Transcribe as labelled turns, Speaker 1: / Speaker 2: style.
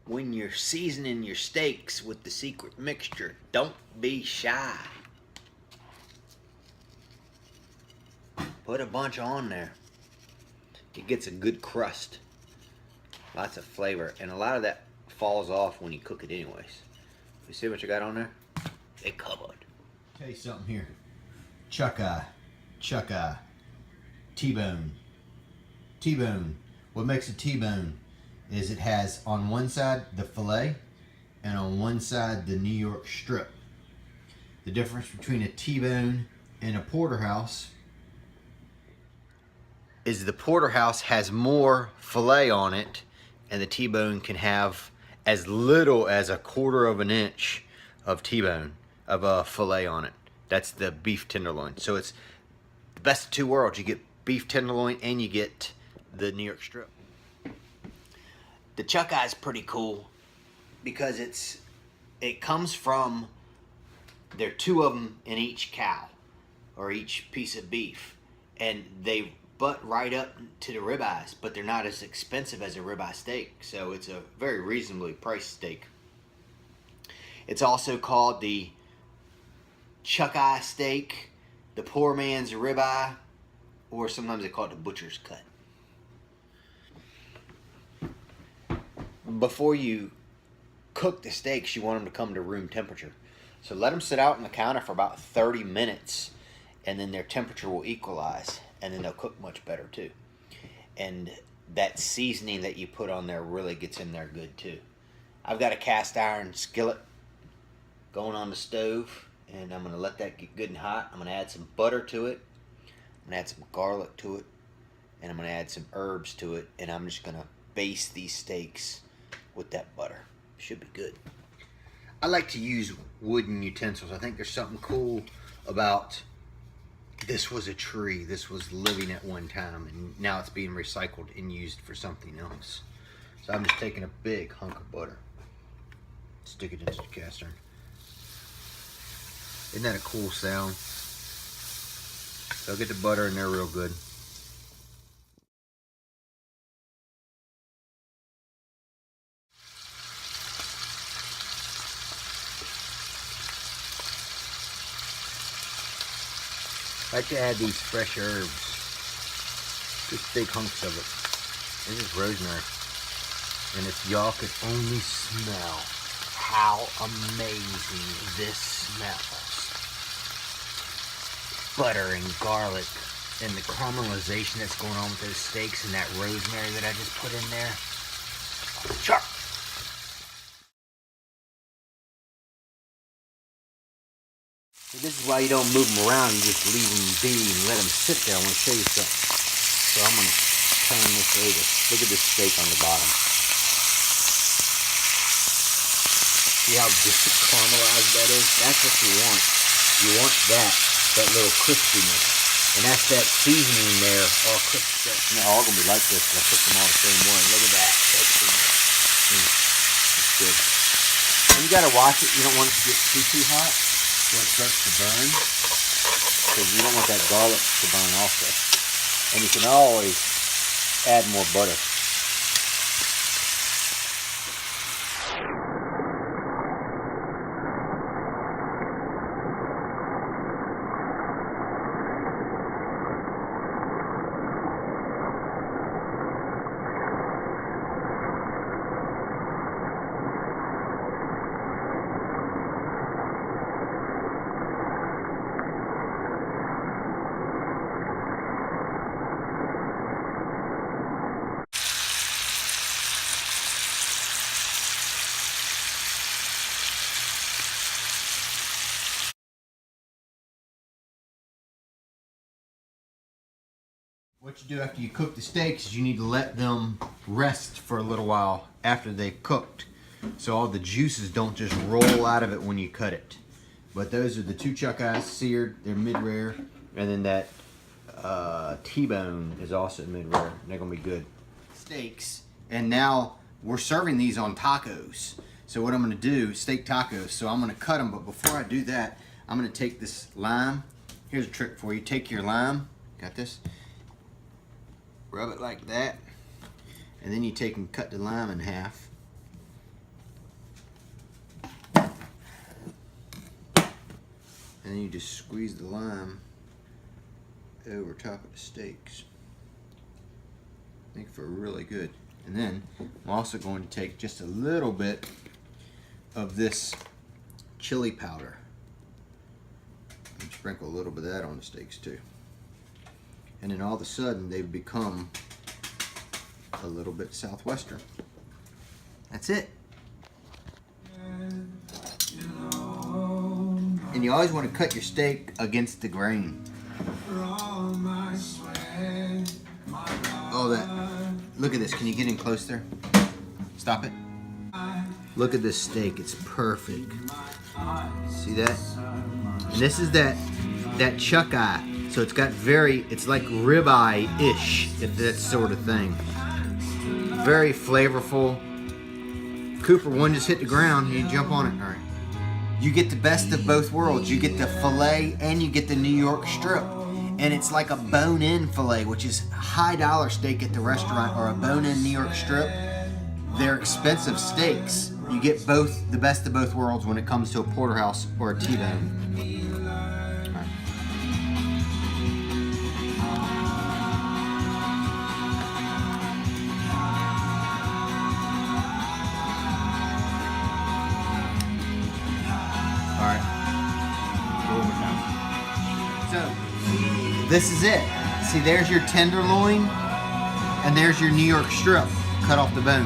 Speaker 1: when you're seasoning your steaks with the secret mixture, don't be shy. Put a bunch on there. It gets a good crust. Lots of flavor. And a lot of that falls off when you cook it anyways. You see what you got on there? They covered.
Speaker 2: Tell you something here. Chuck eye. T-bone. T-bone. What makes a T-bone is it has on one side the filet and on one side the New York strip. The difference between a T-bone and a porterhouse is the porterhouse has more filet on it, and the T-bone can have as little as a quarter of an inch of T-bone, of a filet on it. That's the beef tenderloin. So it's the best of two worlds. You get beef tenderloin and you get the New York strip.
Speaker 1: The chuck eye is pretty cool because it comes from, there are two of them in each cow or each piece of beef, and they butt right up to the ribeyes, but they're not as expensive as a ribeye steak, so it's a very reasonably priced steak. It's also called the chuck eye steak, the poor man's ribeye, or sometimes they call it the butcher's cut. Before you cook the steaks, you want them to come to room temperature. So let them sit out on the counter for about 30 minutes, and then their temperature will equalize, and then they'll cook much better too. And that seasoning that you put on there really gets in there good too. I've got a cast iron skillet going on the stove, and I'm gonna let that get good and hot. I'm gonna add some butter to it. I'm gonna add some garlic to it, and I'm gonna add some herbs to it, and I'm just gonna baste these steaks with that butter. Should be good. I like to use wooden utensils. I think there's something cool about, this was a tree, this was living at one time, and now it's being recycled and used for something else. So I'm just taking a big hunk of butter, stick it into the cast iron. Isn't that a cool sound? So I'll get the butter in there real good. I like to add these fresh herbs, just big hunks of it. This is rosemary, and if y'all could only smell how amazing this smells. Butter and garlic and the caramelization that's going on with those steaks and that rosemary that I just put in there. Sharp. This is why you don't move them around, you just leave them be and let them sit there. I want to show you something. So I'm going to turn this over. Look at this steak on the bottom. See how just caramelized that is? That's what you want. You want that little crispiness. And that's that seasoning there, all crisped up. And they're all going to be like this, because I cook them all the same way. Look at that. That's good. And you got to watch it. You don't want it to get too hot. So it starts to burn, because you don't want that garlic to burn also. And you can always add more butter. What you do after you cook the steaks is you need to let them rest for a little while after they've cooked, so all the juices don't just roll out of it when you cut it. But those are the two chuck eyes seared, they're mid-rare, and then that T-bone is also mid-rare. They're gonna be good. Steaks, and now we're serving these on tacos. So what I'm gonna do, steak tacos, so I'm gonna cut them, but before I do that, I'm gonna take this lime. Here's a trick for you. Take your lime, got this? Rub it like that, and then you take and cut the lime in half.
Speaker 2: And then you just squeeze the lime over top of the steaks. Make for really good. And then I'm also going to take just a little bit of this chili powder and sprinkle a little bit of that on the steaks too. And then all of a sudden they've become a little bit southwestern. That's it. And you always want to cut your steak against the grain. Oh, that. Look at this. Can you get in close there? Stop it. Look at this steak. It's perfect. See that? And this is that chuck eye. So it's got it's like ribeye-ish, if that sort of thing. Very flavorful. Cooper, one just hit the ground, you jump on it. All right. You get the best of both worlds. You get the filet and you get the New York strip. And it's like a bone-in filet, which is high dollar steak at the restaurant, or a bone-in New York strip. They're expensive steaks. You get both, the best of both worlds when it comes to a porterhouse or a T-bone. This is it. See, there's your tenderloin, and there's your New York strip cut off the bone.